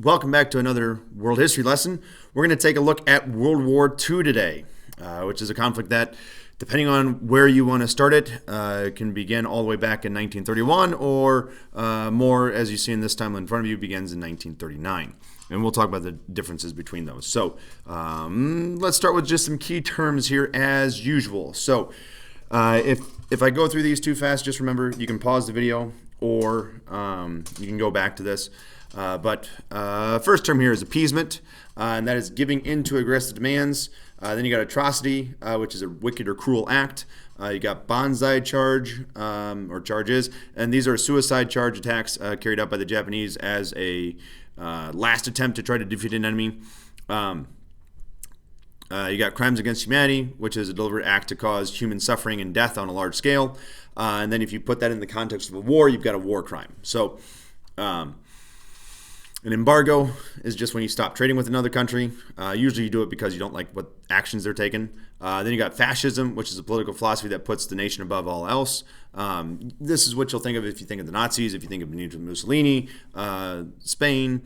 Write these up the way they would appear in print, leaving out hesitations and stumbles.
Welcome back to another world history lesson. We're going to take a look at World War II today, which is a conflict that, depending on where you want to start it, can begin all the way back in 1931 or more, as you see in this timeline in front of you, begins in 1939. And we'll talk about the differences between those. So let's start with just some key terms here as usual. So if I go through these too fast, just remember you can pause the video or you can go back to this. But first term here is appeasement, and that is giving in to aggressive demands. Then you got atrocity, which is a wicked or cruel act. You got banzai charge, or charges, and these are suicide charge attacks carried out by the Japanese as a last attempt to try to defeat an enemy. You got crimes against humanity, which is a deliberate act to cause human suffering and death on a large scale. And then if you put that in the context of a war, you've got a war crime. So an embargo is just when you stop trading with another country. Usually you do it because you don't like what actions they're taking. Then you got fascism, which is a political philosophy that puts the nation above all else. This is what you'll think of if you think of the Nazis, if you think of Benito Mussolini, Spain.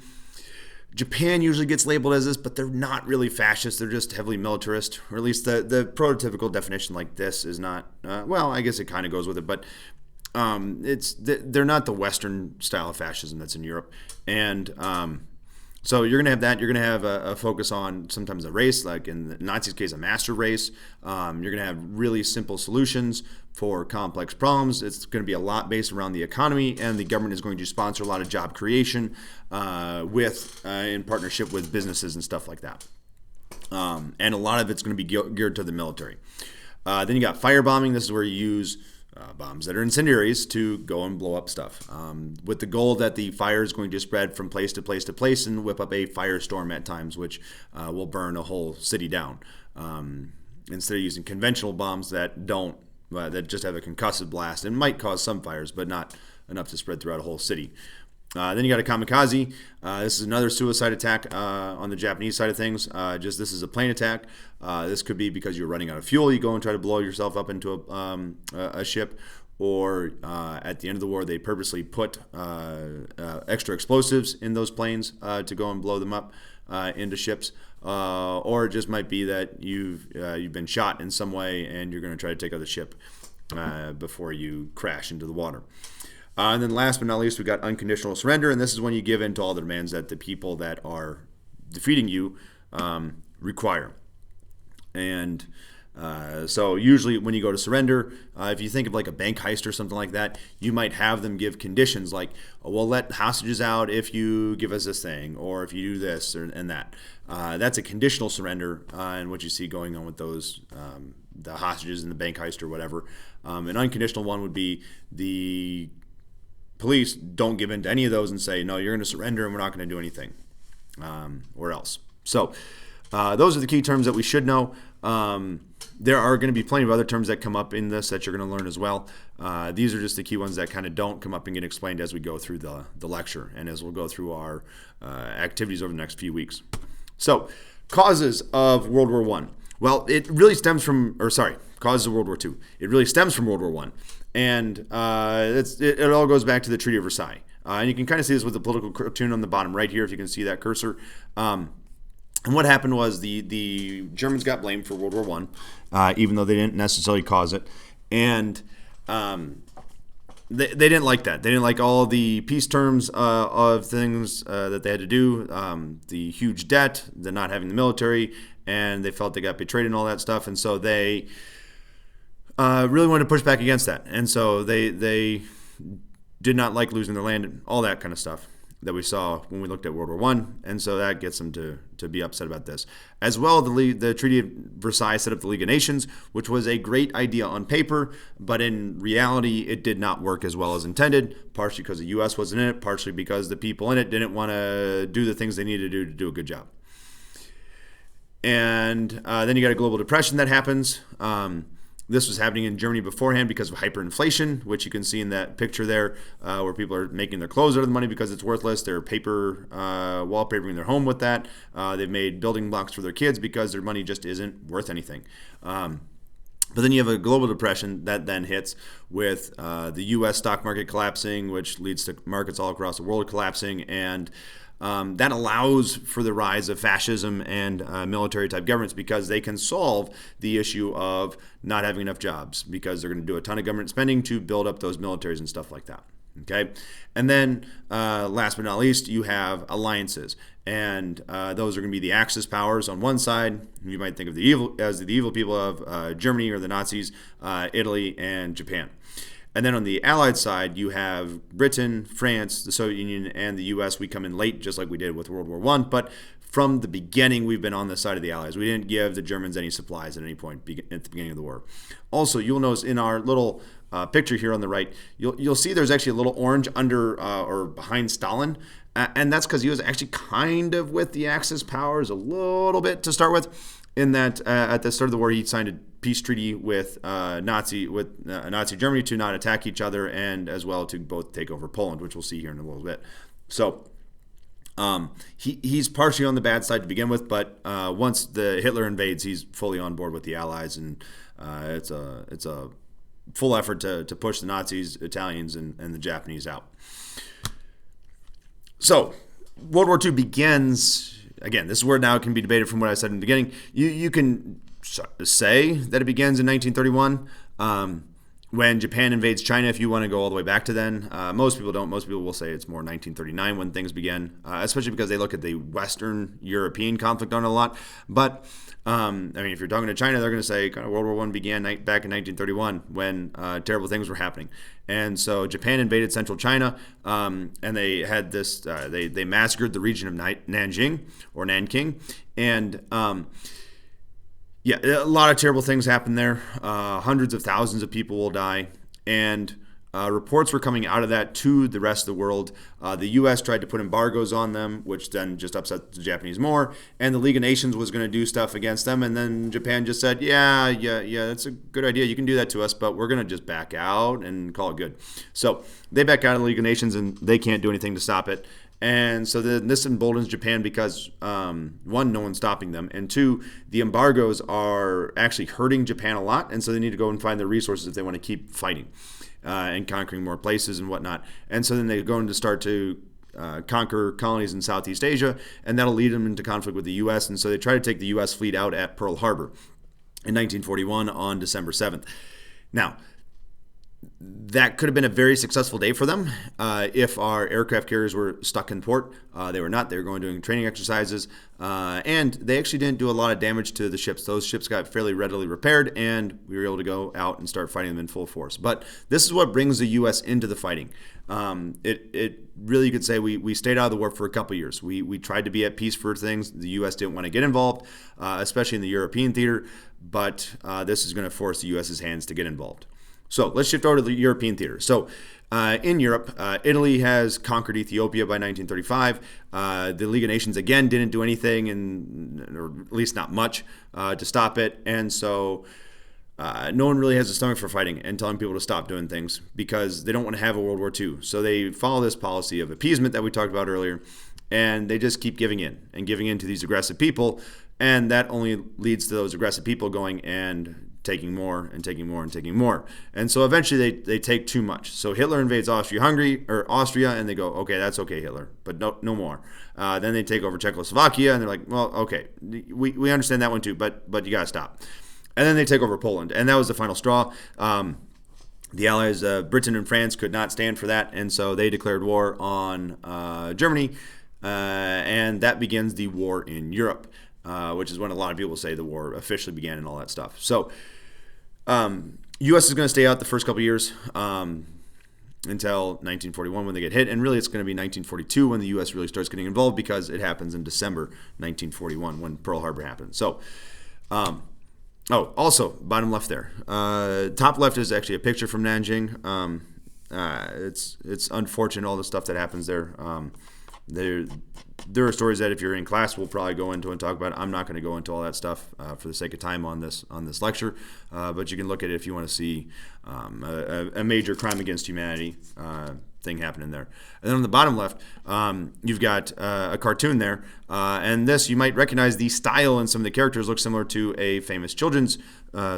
Japan usually gets labeled as this, but they're not really fascist. They're just heavily militarist, or at least the prototypical definition like this is not, well, I guess it kind of goes with it, but they're not the Western style of fascism that's in Europe. And so you're going to have that. You're going to have a focus on sometimes a race, like in the Nazis' case, a master race. You're going to have really simple solutions for complex problems. It's going to be a lot based around the economy, and the government is going to sponsor a lot of job creation in partnership with businesses and stuff like that. And a lot of it's going to be geared to the military. Then you got firebombing. This is where you use bombs that are incendiaries to go and blow up stuff, with the goal that the fire is going to spread from place to place to place and whip up a firestorm at times, which will burn a whole city down. Instead of using conventional bombs that don't, that just have a concussive blast and might cause some fires, but not enough to spread throughout a whole city. Then you got a kamikaze. This is another suicide attack on the Japanese side of things. This is a plane attack. This could be because you're running out of fuel. You go and try to blow yourself up into a ship. Or at the end of the war, they purposely put extra explosives in those planes to go and blow them up into ships. Or it just might be that you've been shot in some way and you're going to try to take out the ship before you crash into the water. And then last but not least, we got unconditional surrender, and this is when you give in to all the demands that the people that are defeating you require. And so usually when you go to surrender, if you think of like a bank heist or something like that, you might have them give conditions like, oh, we'll let hostages out if you give us this thing, or if you do this and that. That's a conditional surrender, and what you see going on with those, the hostages in the bank heist or whatever. An unconditional one would be the police don't give in to any of those and say, no, you're going to surrender and we're not going to do anything, or else. So those are the key terms that we should know. There are going to be plenty of other terms that come up in this that you're going to learn as well. These are just the key ones that kind of don't come up and get explained as we go through the lecture and as we'll go through our activities over the next few weeks. So causes of World War I. Well, it really stems from, causes of World War II. It really stems from World War I. And it all goes back to the Treaty of Versailles. And you can kind of see this with the political cartoon on the bottom right here, if you can see that cursor. And what happened was the Germans got blamed for World War I, even though they didn't necessarily cause it. And they didn't like that. They didn't like all the peace terms of things that they had to do, the huge debt, the not having the military, and they felt they got betrayed and all that stuff. And so they really wanted to push back against that. And so they did not like losing their land and all that kind of stuff that we saw when we looked at World War I. And so that gets them to be upset about this. As well, the Treaty of Versailles set up the League of Nations, which was a great idea on paper, but in reality, it did not work as well as intended, partially because the U.S. wasn't in it, partially because the people in it didn't want to do the things they needed to do a good job. And then you got a global depression that happens. This was happening in Germany beforehand because of hyperinflation, which you can see in that picture there, where people are making their clothes out of the money because it's worthless. They're wallpapering their home with that. They've made building blocks for their kids because their money just isn't worth anything. But then you have a global depression that then hits with the U.S. stock market collapsing, which leads to markets all across the world collapsing, and that allows for the rise of fascism and military-type governments because they can solve the issue of not having enough jobs because they're going to do a ton of government spending to build up those militaries and stuff like that. Okay, and then last but not least, you have alliances, and those are going to be the Axis powers on one side. You might think of the evil people of Germany or the Nazis, Italy, and Japan. And then on the Allied side, you have Britain, France, the Soviet Union, and the U.S. We come in late, just like we did with World War I, but from the beginning, we've been on the side of the Allies. We didn't give the Germans any supplies at any point at the beginning of the war. Also, you'll notice in our little picture here on the right, you'll see there's actually a little orange under or behind Stalin, and that's because he was actually kind of with the Axis powers a little bit to start with, in that at the start of the war, he signed a peace treaty with Nazi Germany to not attack each other and as well to both take over Poland, which we'll see here in a little bit. So he's partially on the bad side to begin with, but once the Hitler invades, he's fully on board with the Allies, and it's a full effort to push the Nazis, Italians, and the Japanese out. So World War II begins. Again, this is where now it can be debated from what I said in the beginning. You can say that it begins in 1931 when Japan invades China, if you want to go all the way back to then. Most people don't. Most people will say it's more 1939 when things began, especially because they look at the Western European conflict on it a lot. But, I mean, if you're talking to China, they're going to say kind of World War I began back in 1931 when terrible things were happening. And so Japan invaded central China, and they had this, they massacred the region of Nanjing, or Nanking, and yeah, a lot of terrible things happened there. Hundreds of thousands of people will die, and reports were coming out of that to the rest of the world. The U.S. tried to put embargoes on them, which then just upset the Japanese more, and the League of Nations was going to do stuff against them, and then Japan just said, yeah, that's a good idea. You can do that to us, but we're going to just back out and call it good. So they back out of the League of Nations, and they can't do anything to stop it. And so this emboldens Japan because, one, no one's stopping them, and two, the embargoes are actually hurting Japan a lot, and so they need to go and find their resources if they want to keep fighting and conquering more places and whatnot. And so then they're going to start to conquer colonies in Southeast Asia, and that'll lead them into conflict with the U.S., and so they try to take the U.S. fleet out at Pearl Harbor in 1941 on December 7th. Now, that could have been a very successful day for them if our aircraft carriers were stuck in port. They were not. They were going doing training exercises, and they actually didn't do a lot of damage to the ships. Those ships got fairly readily repaired, and we were able to go out and start fighting them in full force. But this is what brings the U.S. into the fighting. It really, you could say, we stayed out of the war for a couple years. We tried to be at peace for things. The U.S. didn't want to get involved, especially in the European theater, but this is going to force the U.S.'s hands to get involved. So let's shift over to the European theater. So in Europe, Italy has conquered Ethiopia by 1935. The League of Nations, again, didn't do anything, or at least not much, to stop it. And so no one really has a stomach for fighting and telling people to stop doing things because they don't want to have a World War II. So they follow this policy of appeasement that we talked about earlier, and they just keep giving in to these aggressive people. And that only leads to those aggressive people going and taking more and taking more and taking more. And so eventually they take too much. So Hitler invades Austria, and they go, okay, that's okay, Hitler, but no more. Then they take over Czechoslovakia, and they're like, well, okay, we understand that one too, but you got to stop. And then they take over Poland, and that was the final straw. The Allies, Britain and France, could not stand for that, and so they declared war on Germany, and that begins the war in Europe, which is when a lot of people say the war officially began and all that stuff. So U.S. is going to stay out the first couple years until 1941 when they get hit, and really it's going to be 1942 when the U.S. really starts getting involved because it happens in December 1941 when Pearl Harbor happens. So, also, bottom left there. Top left is actually a picture from Nanjing. It's unfortunate, all the stuff that happens there. There are stories that if you're in class we'll probably go into and talk about. I'm not going to go into all that stuff for the sake of time on this lecture, but you can look at it if you want to see a major crime against humanity thing happening there. And then on the bottom left, you've got a cartoon there And this, you might recognize the style and some of the characters look similar to a famous children's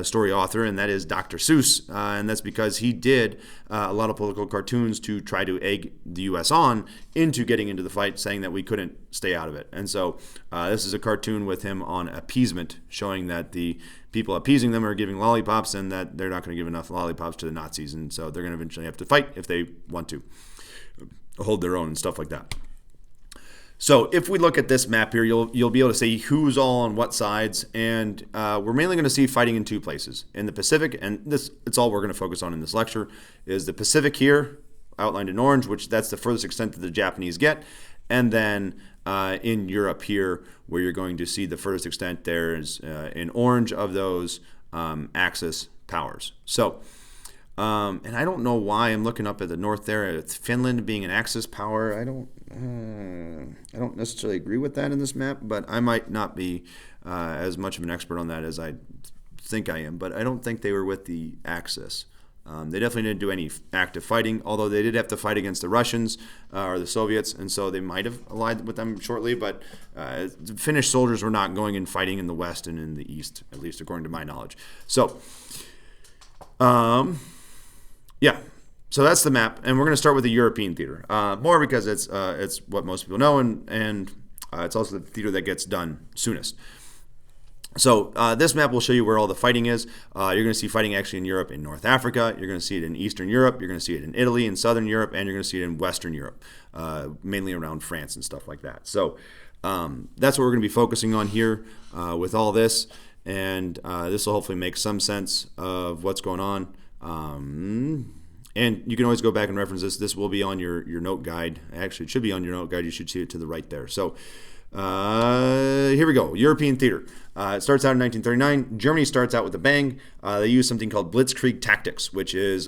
story author, and that is Dr. Seuss. And that's because he did a lot of political cartoons to try to egg the U.S. on into getting into the fight, saying that we couldn't stay out of it. And so this is a cartoon with him on appeasement, showing that the people appeasing them are giving lollipops and that they're not going to give enough lollipops to the Nazis. And so they're going to eventually have to fight if they want to hold their own and stuff like that. So if we look at this map here, you'll be able to see who's all on what sides, and we're mainly going to see fighting in two places. In the Pacific, and it's all we're going to focus on in this lecture, is the Pacific here, outlined in orange, which that's the furthest extent that the Japanese get, and then in Europe here, where you're going to see the furthest extent there is in orange of those Axis powers. So, and I don't know why I'm looking up at the north there. It's Finland being an Axis power. I don't necessarily agree with that in this map, but I might not be as much of an expert on that as I think I am. But I don't think they were with the Axis. They definitely didn't do any active fighting, although they did have to fight against the Russians or the Soviets, and so they might have allied with them shortly. But the Finnish soldiers were not going and fighting in the West and in the East, at least according to my knowledge. So, yeah. So that's the map, and we're going to start with the European theater, more because it's what most people know, and it's also the theater that gets done soonest. So this map will show you where all the fighting is. You're going to see fighting actually in Europe, in North Africa. You're going to see it in Eastern Europe. You're going to see it in Italy, in Southern Europe, and you're going to see it in Western Europe, mainly around France and stuff like that. So that's what we're going to be focusing on here with all this, and this will hopefully make some sense of what's going on. And you can always go back and reference this. This will be on your note guide. Actually, it should be on your note guide. You should see it to the right there. So here we go. European theater. It starts out in 1939. Germany starts out with a bang. They use something called blitzkrieg tactics, which is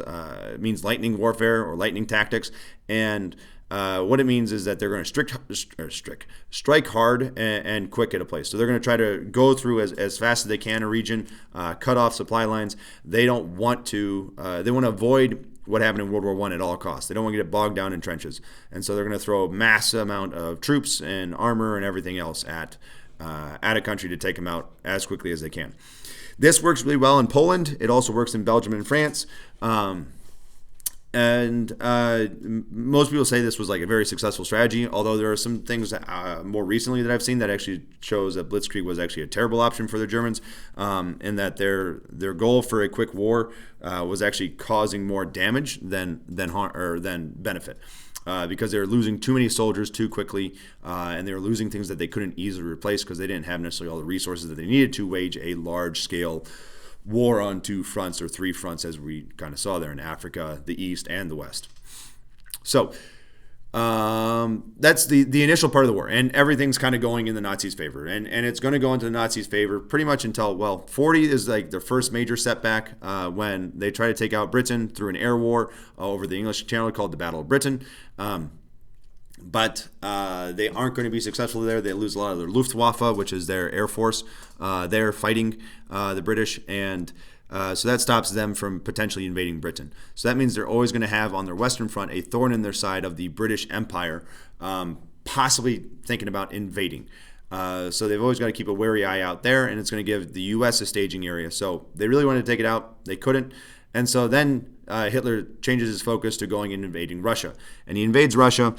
means lightning warfare or lightning tactics. And what it means is that they're going to strike hard and quick at a place. So they're going to try to go through as fast as they can a region, cut off supply lines. They don't want to. They want to avoid what happened in World War I at all costs. They don't want to get bogged down in trenches. And so they're going to throw a massive amount of troops and armor and everything else at a country to take them out as quickly as they can. This works really well in Poland. It also works in Belgium and France. And most people say this was like a very successful strategy, although there are some things more recently that I've seen that actually shows that blitzkrieg was actually a terrible option for the Germans, and that their goal for a quick war was actually causing more damage than benefit. Because they were losing too many soldiers too quickly, and they were losing things that they couldn't easily replace because they didn't have necessarily all the resources that they needed to wage a large-scale war on two fronts or three fronts, as we kind of saw there in Africa, the East, and the West. So that's the initial part of the war, and everything's kind of going in the Nazis' favor, and it's going to go into the Nazis' favor pretty much until, well, 40 is like the first major setback when they try to take out Britain through an air war over the English Channel called the Battle of Britain. But they aren't going to be successful there. They lose a lot of their Luftwaffe, which is their air force. They're fighting the British, and so that stops them from potentially invading Britain. So that means they're always going to have on their Western front a thorn in their side of the British Empire, possibly thinking about invading. So they've always got to keep a wary eye out there, and it's going to give the U.S. a staging area. So they really wanted to take it out. They couldn't. And so then Hitler changes his focus to going and invading Russia. And he invades Russia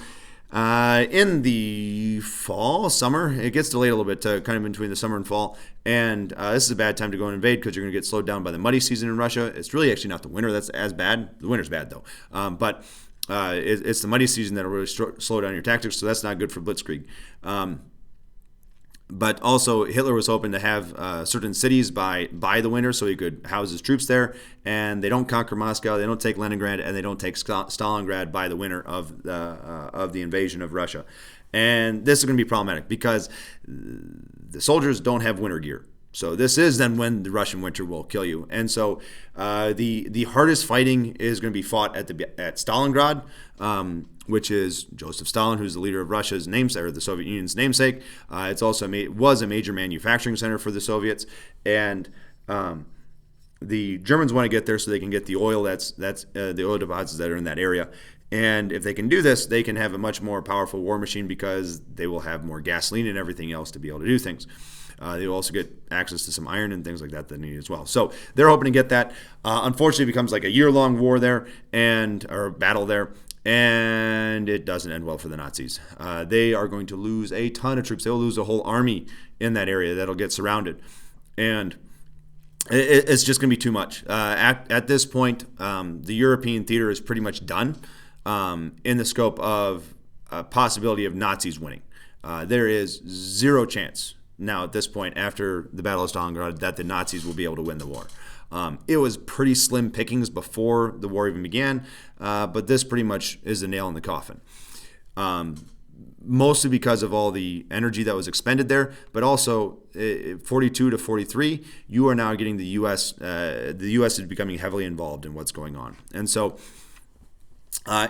in the summer. It gets delayed a little bit to kind of between the summer and fall. And this is a bad time to go and invade because you're going to get slowed down by the muddy season in Russia. It's really actually not the winter that's as bad. The winter's bad, though. But it's the muddy season that will really slow down your tactics, so that's not good for blitzkrieg. But also, Hitler was hoping to have certain cities by the winter so he could house his troops there. And they don't conquer Moscow, they don't take Leningrad, and they don't take Stalingrad by the winter of the invasion of Russia. And this is going to be problematic because the soldiers don't have winter gear. So this is then when the Russian winter will kill you. And so the hardest fighting is going to be fought at Stalingrad, which is Joseph Stalin, who's the leader of Russia's namesake, or the Soviet Union's namesake. It's also was a major manufacturing center for the Soviets, and the Germans want to get there so they can get the oil the oil deposits that are in that area. And if they can do this, they can have a much more powerful war machine because they will have more gasoline and everything else to be able to do things. They will also get access to some iron and things like that they need as well. So they're hoping to get that. Unfortunately, it becomes like a year-long war there or battle there, and it doesn't end well for the Nazis. They are going to lose a ton of troops. They'll lose a whole army in that area that'll get surrounded. And it's just going to be too much. At this point, the European theater is pretty much done in the scope of possibility of Nazis winning. There is zero chance now at this point after the Battle of Stalingrad that the Nazis will be able to win the war. It was pretty slim pickings before the war even began, but this pretty much is the nail in the coffin. Mostly because of all the energy that was expended there, but also 42 to 43, you are now getting the U.S. The U.S. is becoming heavily involved in what's going on. And so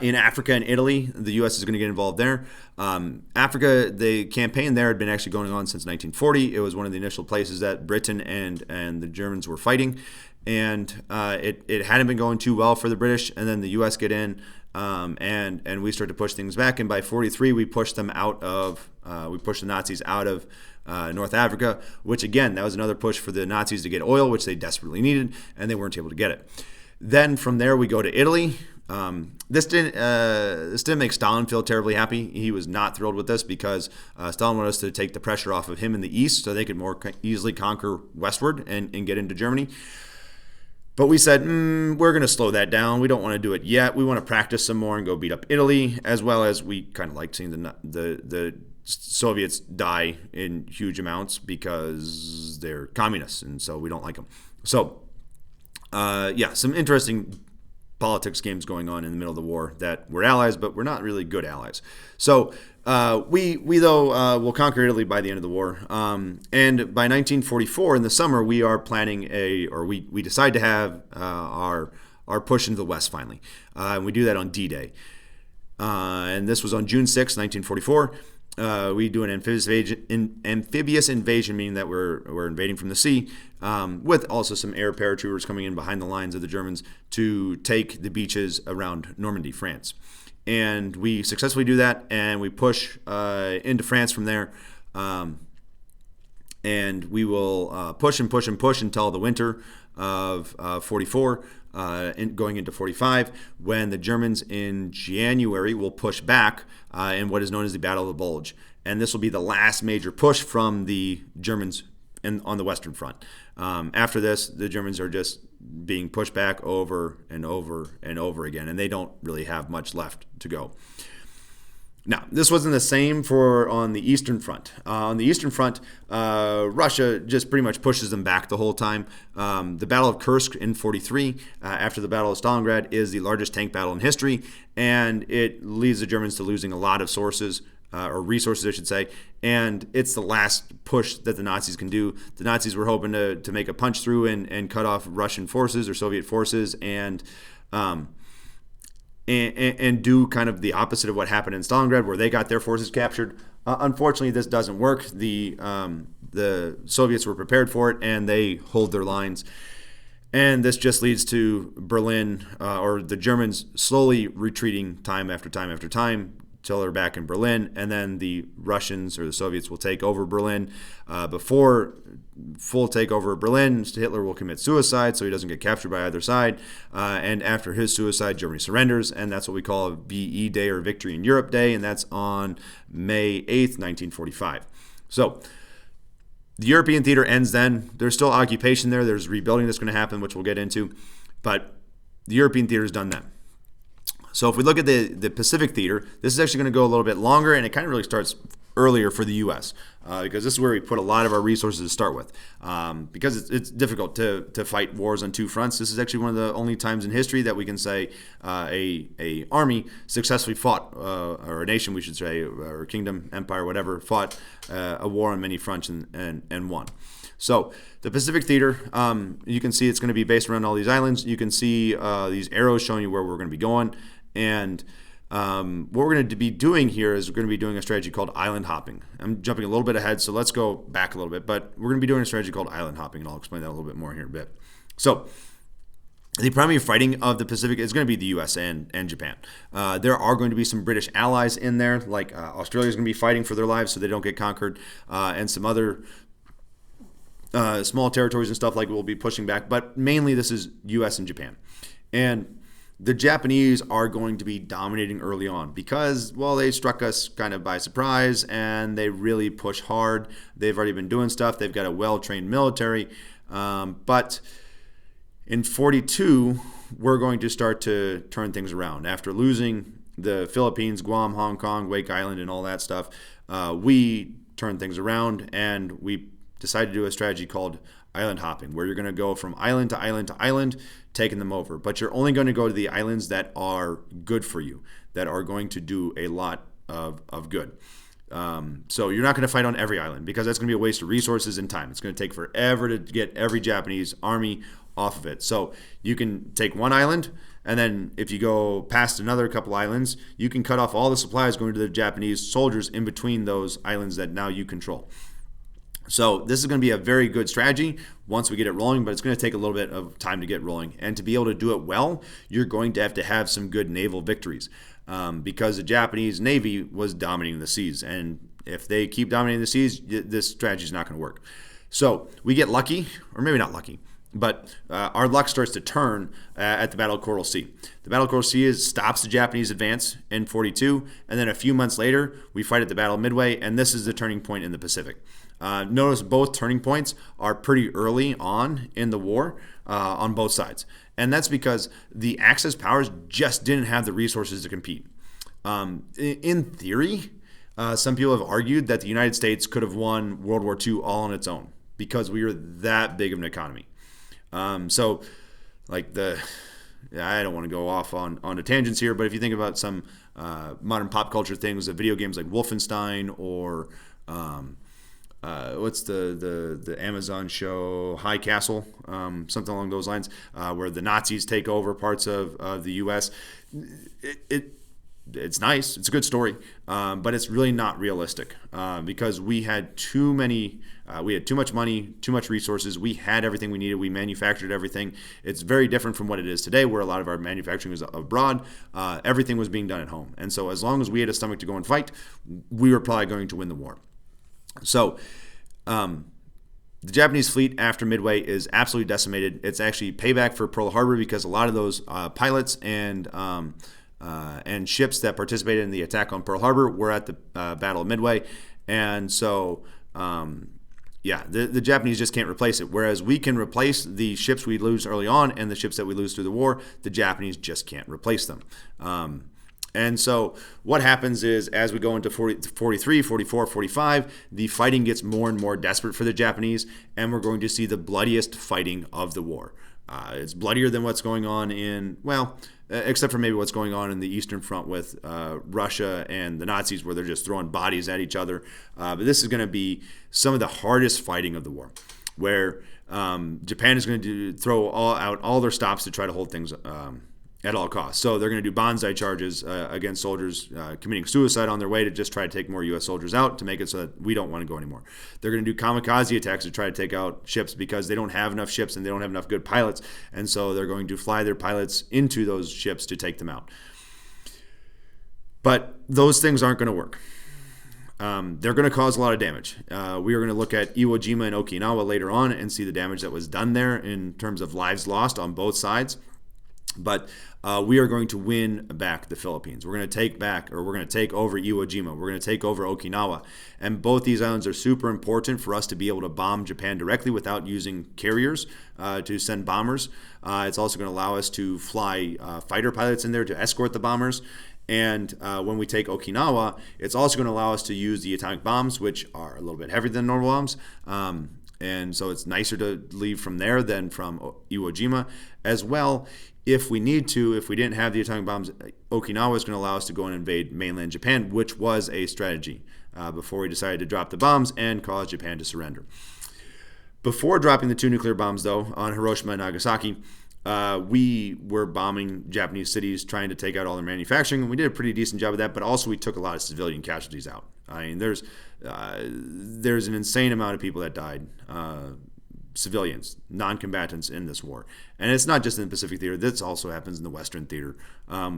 in Africa and Italy, the U.S. is going to get involved there. Africa, the campaign there had been actually going on since 1940. It was one of the initial places that Britain and the Germans were fighting. And it hadn't been going too well for the British. And then the U.S. get in, and we start to push things back. And by 43, we pushed them we pushed the Nazis out of North Africa, which again, that was another push for the Nazis to get oil, which they desperately needed, and they weren't able to get it. Then from there, we go to Italy. This didn't make Stalin feel terribly happy. He was not thrilled with this because Stalin wanted us to take the pressure off of him in the east so they could more easily conquer westward and get into Germany. But we said, we're going to slow that down. We don't want to do it yet. We want to practice some more and go beat up Italy, as well as we kind of like seeing the Soviets die in huge amounts because they're communists, and so we don't like them. So, some interesting politics games going on in the middle of the war that we're allies, but we're not really good allies. So we will conquer Italy by the end of the war. And by 1944, in the summer, we are planning we decide to have our push into the West finally. And we do that on D-Day. And this was on June 6, 1944. We do an amphibious invasion, meaning that we're invading from the sea, with also some air paratroopers coming in behind the lines of the Germans to take the beaches around Normandy, France. And we successfully do that, and we push into France from there. And we will push and push and push until the winter of 44, going into 45, when the Germans in January will push back in what is known as the Battle of the Bulge. And this will be the last major push from the Germans on the Western Front. After this, the Germans are just being pushed back over and over and over again, and they don't really have much left to go. Now, this wasn't the same on the Eastern Front. On the Eastern Front, Russia just pretty much pushes them back the whole time. The Battle of Kursk in 43, after the Battle of Stalingrad, is the largest tank battle in history, and it leads the Germans to losing a lot of sources, or resources, I should say, and it's the last push that the Nazis can do. The Nazis were hoping to make a punch through and cut off Russian forces or Soviet forces and do kind of the opposite of what happened in Stalingrad, where they got their forces captured. Unfortunately, this doesn't work. The Soviets were prepared for it, and they hold their lines. And this just leads to Berlin, or the Germans slowly retreating time after time after time till they're back in Berlin. And then the Russians or the Soviets will take over Berlin. Before full takeover of Berlin, Hitler will commit suicide so he doesn't get captured by either side. And after his suicide, Germany surrenders. And that's what we call a VE Day, or Victory in Europe Day. And that's on May 8th, 1945. So the European theater ends then. There's still occupation there. There's rebuilding that's going to happen, which we'll get into. But the European theater is done then. So if we look at the Pacific theater, this is actually going to go a little bit longer, and it kind of really starts earlier for the U.S. Because this is where we put a lot of our resources to start with. Because it's difficult to fight wars on two fronts. This is actually one of the only times in history that we can say a army successfully fought, or a nation, we should say, or kingdom, empire, whatever, fought a war on many fronts and won. So the Pacific Theater, you can see it's going to be based around all these islands. You can see these arrows showing you where we're going to be going. And what we're going to be doing here is we're going to be doing a strategy called island hopping. I'm jumping a little bit ahead, so let's go back a little bit. But we're going to be doing a strategy called island hopping, and I'll explain that a little bit more here in a bit. So The primary fighting of the Pacific is going to be the U.S. and Japan. There are going to be some British allies in there, like Australia is going to be fighting for their lives so they don't get conquered, and some other small territories and stuff like will be pushing back. But mainly this is U.S. and Japan. And the Japanese are going to be dominating early on because, well, they struck us kind of by surprise and they really push hard. They've already been doing stuff. They've got a well-trained military. But in 42, we're going to start to turn things around. After losing the Philippines, Guam, Hong Kong, Wake Island, and all that stuff, we turned things around and we decided to do a strategy called island hopping, where you're going to go from island to island to island, taking them over. But you're only going to go to the islands that are good for you, that are going to do a lot of good. So you're not going to fight on every island because that's going to be a waste of resources and time. It's going to take forever to get every Japanese army off of it. So you can take one island, and then if you go past another couple islands, you can cut off all the supplies going to the Japanese soldiers in between those islands that now you control. So this is going to be a very good strategy once we get it rolling, but it's going to take a little bit of time to get rolling. And to be able to do it well, you're going to have some good naval victories because the Japanese Navy was dominating the seas. And if they keep dominating the seas, this strategy is not going to work. So we get lucky, or maybe not lucky, but our luck starts to turn at the Battle of Coral Sea. The Battle of Coral Sea stops the Japanese advance in 42, and then a few months later, we fight at the Battle of Midway, and this is the turning point in the Pacific. Notice both turning points are pretty early on in the war on both sides. And that's because the Axis powers just didn't have the resources to compete. In theory, some people have argued that the United States could have won World War II all on its own because we were that big of an economy. So, like I don't want to go off on the tangents here, but if you think about some modern pop culture things, video games like Wolfenstein or what's the Amazon show High Castle, something along those lines, where the Nazis take over parts of the U.S. It's nice. It's a good story, but it's really not realistic because we had too much money, too much resources. We had everything we needed. We manufactured everything. It's very different from what it is today, where a lot of our manufacturing is abroad. Everything was being done at home. And so as long as we had a stomach to go and fight, we were probably going to win the war. So the Japanese fleet after Midway is absolutely decimated. It's actually payback for Pearl Harbor because a lot of those pilots and ships that participated in the attack on Pearl Harbor were at the Battle of Midway. And so, the Japanese just can't replace it. Whereas we can replace the ships we lose early on and the ships that we lose through the war, the Japanese just can't replace them. And so what happens is as we go into 43, 44, 45, the fighting gets more and more desperate for the Japanese, and we're going to see the bloodiest fighting of the war. It's bloodier than what's going on except for maybe what's going on in the Eastern Front with Russia and the Nazis, where they're just throwing bodies at each other. But this is going to be some of the hardest fighting of the war, where Japan is going to throw out all their stops to try to hold things at all costs. So they're going to do banzai charges against soldiers committing suicide on their way to just try to take more U.S. soldiers out to make it so that we don't want to go anymore. They're going to do kamikaze attacks to try to take out ships because they don't have enough ships and they don't have enough good pilots. And so they're going to fly their pilots into those ships to take them out. But those things aren't going to work. They're going to cause a lot of damage. We are going to look at Iwo Jima and Okinawa later on and see the damage that was done there in terms of lives lost on both sides. But we are going to win back the Philippines. We're going to take over Iwo Jima. We're going to take over Okinawa. And both these islands are super important for us to be able to bomb Japan directly without using carriers to send bombers. It's also going to allow us to fly fighter pilots in there to escort the bombers. And when we take Okinawa, it's also going to allow us to use the atomic bombs, which are a little bit heavier than normal bombs. And so it's nicer to leave from there than from Iwo Jima. As well, if we need to, if we didn't have the atomic bombs, Okinawa is going to allow us to go and invade mainland Japan, which was a strategy before we decided to drop the bombs and cause Japan to surrender. Before dropping the 2 nuclear bombs, though, on Hiroshima and Nagasaki, we were bombing Japanese cities, trying to take out all their manufacturing, and we did a pretty decent job of that, but also we took a lot of civilian casualties out. I mean, there's an insane amount of people that died civilians, non-combatants in this war. And it's not just in the Pacific theater. This also happens in the Western theater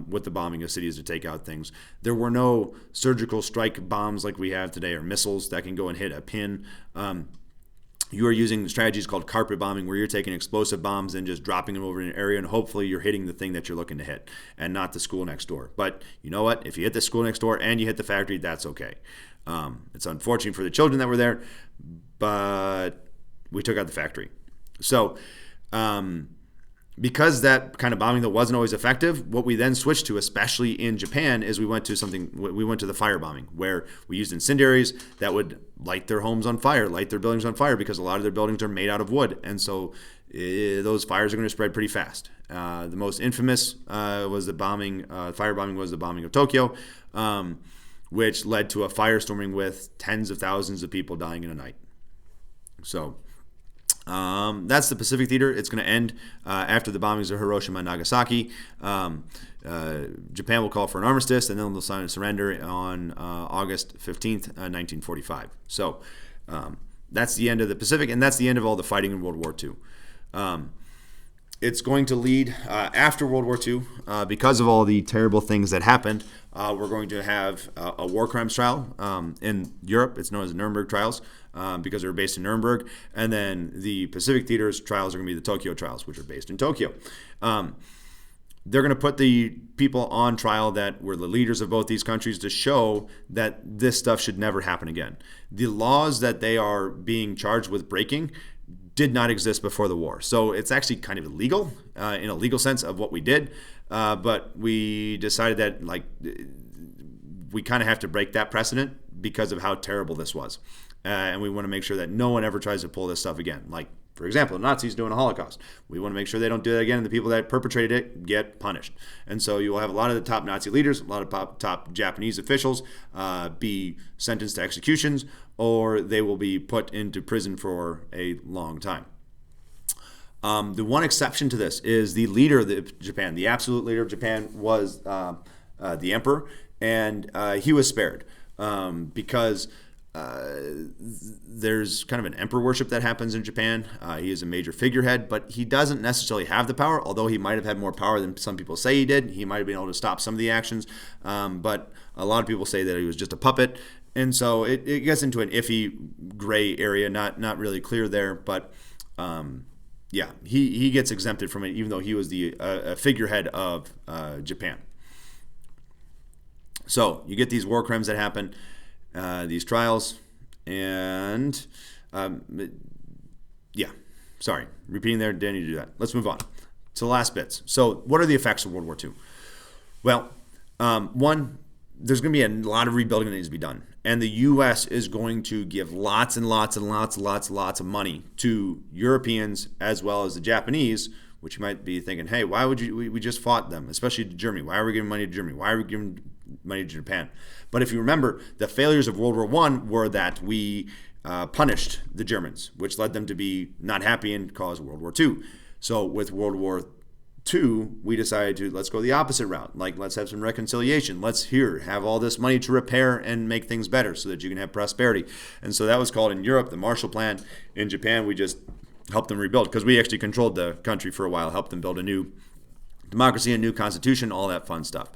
with the bombing of cities to take out things. There were no surgical strike bombs like we have today, or missiles that can go and hit a pin. You are using strategies called carpet bombing, where you're taking explosive bombs and just dropping them over an area, and hopefully you're hitting the thing that you're looking to hit and not the school next door. But you know what? If you hit the school next door and you hit the factory, that's okay. It's unfortunate for the children that were there, but we took out the factory. So because that kind of bombing that wasn't always effective, what we then switched to, especially in Japan, is we went to the fire bombing, where we used incendiaries that would light their homes on fire, light their buildings on fire, because a lot of their buildings are made out of wood. And so those fires are going to spread pretty fast. The most infamous was the firebombing was the bombing of Tokyo, which led to a firestorming with tens of thousands of people dying in a night. So that's the Pacific theater. It's going to end after the bombings of Hiroshima and Nagasaki. Japan will call for an armistice, and then they'll sign a surrender on August 15th, 1945. So that's the end of the Pacific, and that's the end of all the fighting in World War II. It's going to lead after World War II, because of all the terrible things that happened. We're going to have a war crimes trial in Europe. It's known as the Nuremberg trials because they're based in Nuremberg. And then the Pacific theater's trials are going to be the Tokyo trials, which are based in Tokyo. They're going to put the people on trial that were the leaders of both these countries to show that this stuff should never happen again. The laws that they are being charged with breaking did not exist before the war. So it's actually kind of illegal in a legal sense of what we did. But we decided that we kind of have to break that precedent because of how terrible this was. And we want to make sure that no one ever tries to pull this stuff again. Like, for example, the Nazis doing a Holocaust. We want to make sure they don't do that again, and the people that perpetrated it get punished. And so you will have a lot of the top Nazi leaders, a lot of top Japanese officials be sentenced to executions, or they will be put into prison for a long time. The one exception to this is the leader of Japan. The absolute leader of Japan was the emperor, and he was spared because there's kind of an emperor worship that happens in Japan. He is a major figurehead, but he doesn't necessarily have the power, although he might have had more power than some people say he did. He might have been able to stop some of the actions, but a lot of people say that he was just a puppet. And so it gets into an iffy gray area, not really clear there, but yeah, he gets exempted from it, even though he was the figurehead of Japan. So you get these war crimes that happen, these trials, and sorry, repeating there, didn't need to do that. Let's move on to the last bits. So what are the effects of World War II? Well, one, there's going to be a lot of rebuilding that needs to be done. And the U.S. is going to give lots and lots of money to Europeans as well as the Japanese, which you might be thinking, hey, why would we just fought them, especially to Germany. Why are we giving money to Germany? Why are we giving money to Japan? But if you remember, the failures of World War I were that we punished the Germans, which led them to be not happy and cause World War II. So with World War II, we decided let's go the opposite route. Like, let's have some reconciliation. Let's have all this money to repair and make things better so that you can have prosperity. And so that was called in Europe the Marshall Plan. In Japan, we just helped them rebuild because we actually controlled the country for a while, helped them build a new democracy, a new constitution, all that fun stuff.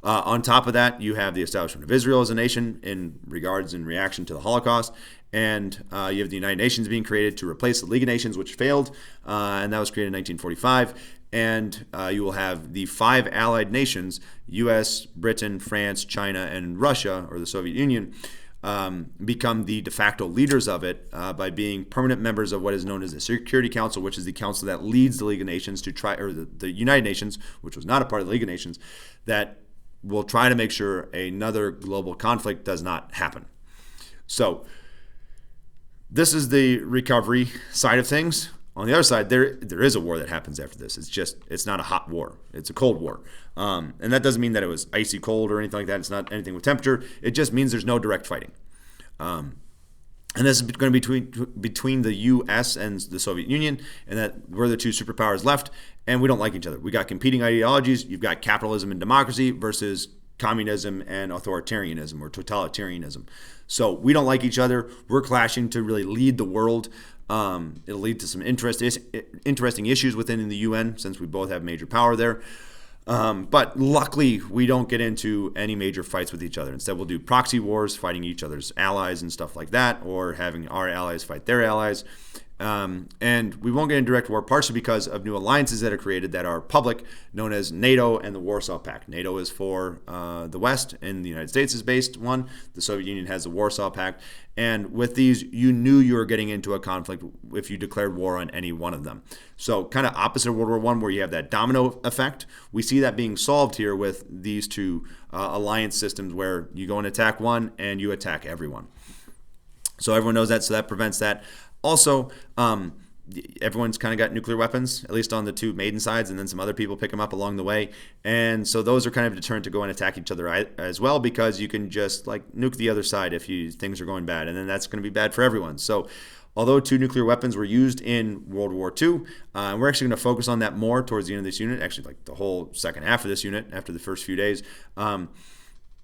On top of that, you have the establishment of Israel as a nation in reaction to the Holocaust. And you have the United Nations being created to replace the League of Nations, which failed. And that was created in 1945. And you will have the 5 allied nations, U.S., Britain, France, China, and Russia, or the Soviet Union, become the de facto leaders of it by being permanent members of what is known as the Security Council, which is the council that leads the League of Nations the United Nations, which was not a part of the League of Nations, that will try to make sure another global conflict does not happen. So this is the recovery side of things. On the other side, there is a war that happens after this. It's not a hot war. It's a cold war. And that doesn't mean that it was icy cold or anything like that. It's not anything with temperature. It just means there's no direct fighting. And this is going to be between the U.S. and the Soviet Union, and that we're the two superpowers left, and we don't like each other. We got competing ideologies. You've got capitalism and democracy versus communism and authoritarianism or totalitarianism. So we don't like each other. We're clashing to really lead the world. It'll lead to some interesting issues within the UN since we both have major power there. But luckily, we don't get into any major fights with each other. Instead, we'll do proxy wars, fighting each other's allies and stuff like that, or having our allies fight their allies. And we won't get in direct war, partially because of new alliances that are created that are public, known as NATO and the Warsaw Pact. NATO is for the West, and the United States is based one. The Soviet Union has the Warsaw Pact. And with these, you knew you were getting into a conflict if you declared war on any one of them. So kind of opposite of World War I, where you have that domino effect. We see that being solved here with these two alliance systems where you go and attack one and you attack everyone. So everyone knows that, so that prevents that. Also, everyone's kind of got nuclear weapons, at least on the two maiden sides, and then some other people pick them up along the way. And so those are kind of a deterrent to go and attack each other as well, because you can just like nuke the other side if things are going bad, and then that's going to be bad for everyone. So although two nuclear weapons were used in World War II, we're actually going to focus on that more towards the end of this unit, actually like the whole second half of this unit after the first few days.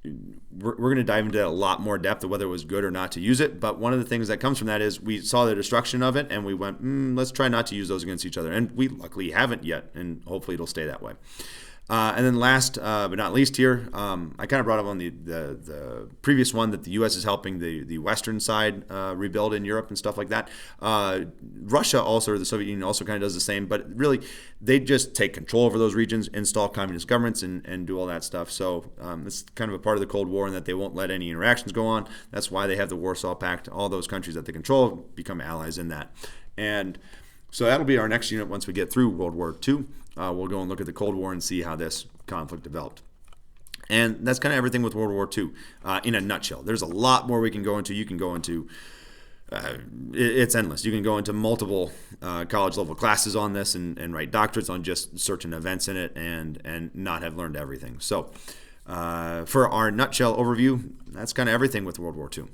We're going to dive into that a lot more depth of whether it was good or not to use it. But one of the things that comes from that is we saw the destruction of it and we went, let's try not to use those against each other. And we luckily haven't yet, and hopefully it'll stay that way. And then last but not least here, I kind of brought up on the previous one that the U.S. is helping the Western side rebuild in Europe and stuff like that. Russia also, or the Soviet Union also kind of does the same, but really they just take control over those regions, install communist governments, and do all that stuff. So it's kind of a part of the Cold War in that they won't let any interactions go on. That's why they have the Warsaw Pact. All those countries that they control become allies in that. And so that'll be our next unit once we get through World War II. We'll go and look at the Cold War and see how this conflict developed. And that's kind of everything with World War II in a nutshell. There's a lot more we can go into. You can go into, it's endless. You can go into multiple college level classes on this and write doctorates on just certain events in it and not have learned everything. So for our nutshell overview, that's kind of everything with World War II.